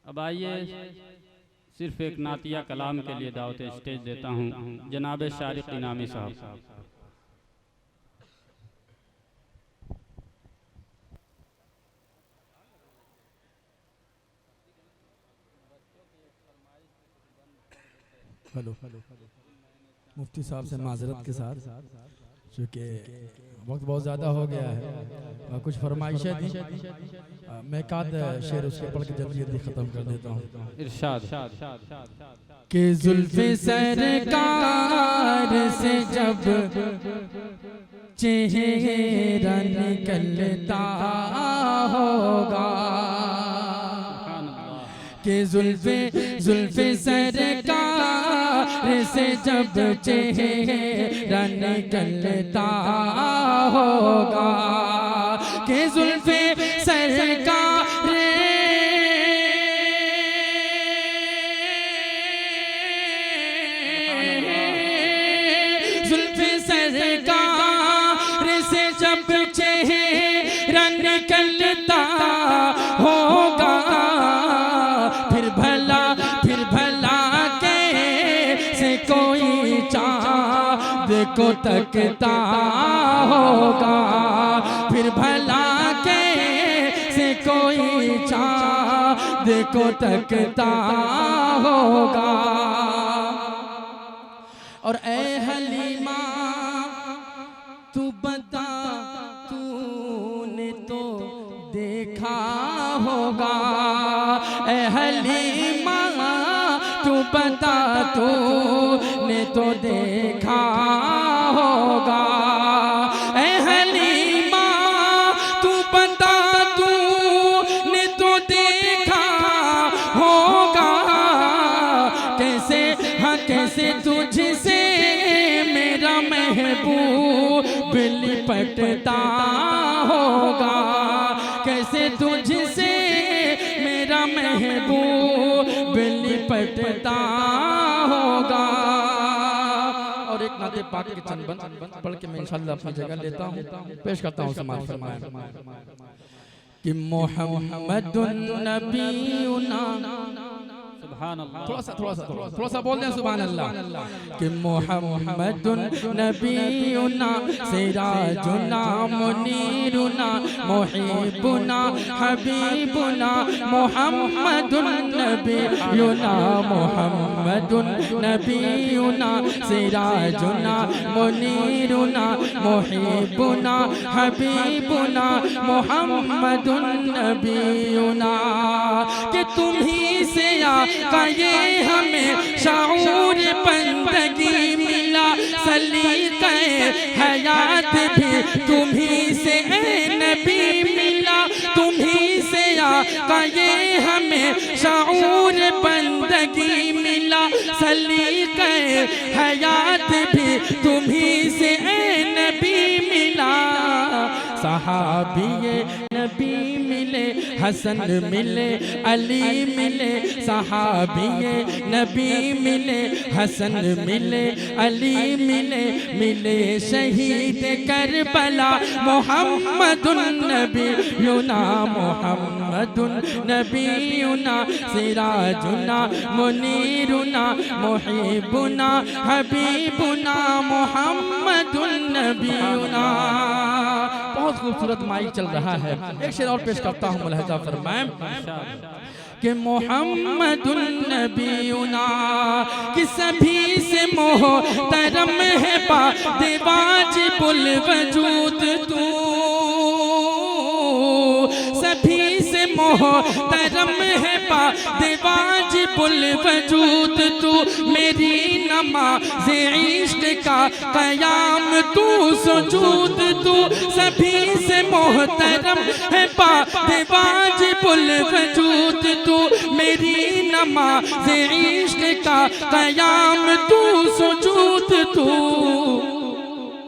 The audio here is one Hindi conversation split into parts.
अब आइए सिर्फ एक नातिया कलाम के लिए दावत स्टेज देता हूँ जनाब शारिक इनामी साहब। हेलो मुफ्ती साहब से माजरत के साथ, चूँकि वक्त बहुत ज़्यादा हो गया है, कुछ फरमाइशें थी, मैं एक आध शेर उसके पढ़ के जल्दी जल्दी ख़त्म कर देता हूँ। इरशाद कि जुल्फ़े सरकार से जब चेहरा निकलता होगा, कि जुल्फ़े सरकार से जब चेहरा निकलता होगा, कि जुल्फ़े सरकार जुल्फ़े सरकार से जब चेहरा निकलता होगा, फिर भला कैसे कोई चाँद को तकता होगा, फिर भला कैसे कोई चाँद को तकता होगा। और ऐ हलीमा तू बता, तूने तो देखा होगा, ऐ हलीमा तू बता, तूने तो देखा होगा, ऐ हलीमा तू बता, तूने तो देखा होगा, कैसे हाँ कैसे तुझसे मेरा महबूब लिपटता होगा, कैसे तुझसे मेरा महबूब लिपटता होगा। और एक नाते पाक के चंद बंद पढ़ के मैं इंशाअल्लाह अपनी जगह लेता हूँ, पेश करता हूँ समाज फरमाए कि मोहम्मदुन नबीयुना, थोड़ा सा बोल दें सुभान अल्लाह, कि मोहम्मदुन नबीयुना सिराजुना मुनीरुना मुहिबुना हबीबुना, मोहम्मदुन नबीयुना मोहम्मदुन नबीयुना सिराजुना मुनीरुना मुहिबुना हबीबुना, मोहम्मदुन नबीयुना, कि तुम्ही से का ये हमें शाऊर बंदगी मिला, सलीक़े हयात भी तुम्ही से नबी मिला, तुम्ही से का ये हमें शाऊर बंदगी मिला, सलीक़े हयात भी तुम्ही से नबी मिला। सहाबी नबी मिले, हसन मिले, अली मिले, सहाबी नबी मिले, हसन मिले, अली मिले, मिले शहीद करबला मोहम्मदुन नबीयुना मोहम्मदुन नबीयुना सिराजुना मुनीरुना मुहिबुना हबीबुना, मोहम्मदुन नबीयुना। बहुत खूबसूरत माइक चल रहा है, एक शेर और पेश करता हूँ, मुलाहिजा फरमाएं कि मोहम्मदुन नबीयुना कि सभी से मोहतरम है वाजिबुल वजूद तू, सभी से मोहतरम है वाजिबुल वजूद तू, मेरी नमाज़ इश्क का क़याम तू सुजूद तू, सभी से मोहतरम है वाजिबुल वजूद तू, मेरी नमाज़ इश्क का क़याम तू सुजूद तू,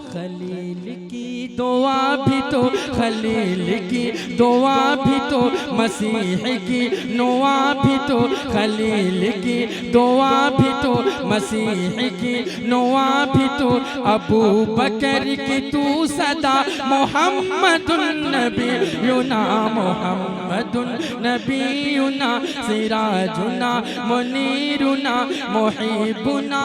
खलील की दुआ भी तो खलील की दुआ भी तो मसीह की दुआ भी तो खलील की दुआ भी तो मसीह की दुआ भी तो अबू बकर की तू सदा मोहम्मदुन नबीयुना मोहम्मदुन नबीयुना सिराजुना मुनीरुना मुहिबुना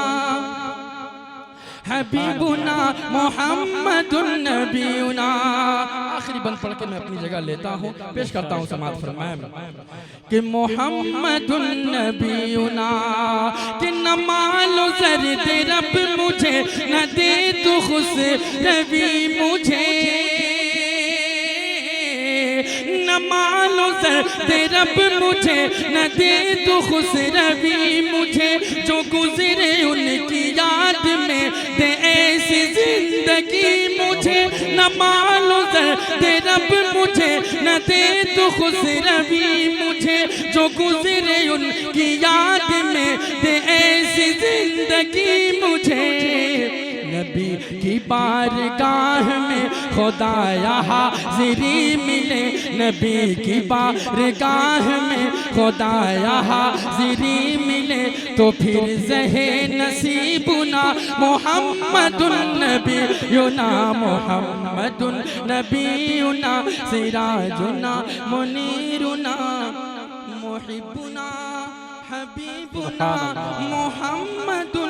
हबीबुना मोहम्मदुन नबीयुना। आखिरी बंद पढ़ के मैं अपनी जगह लेता हूँ, पेश करता हूँ समात फरमाए कि मोहम्मदुन नबीयुना कि न मालो जर दे रब मुझे न दे तू खुश रवि मुझे, न मालो जर दे रब मुझे न दे तू खुश रवि मुझे, जो गुजरे उनकी याद में दे ऐसी जिंदगी मुझे, न मालो जर दे रब मुझे न दे तू खुश रवि मुझे, जो गुजरे उनकी याद में दे ऐसी जिंदगी मुझे। नबी की बारगाह में खुदाया हाज़िरी मिले, नबी की बारगाह में खुदाया हाज़िरी मिले, तो फिर ज़हे नसीबुना मोहम्मदुन नबीयुना मोहम्मदुन नबीयुना सिराजुना मुनीरुना मुहिबुना हबीबुना मोहम्मदुन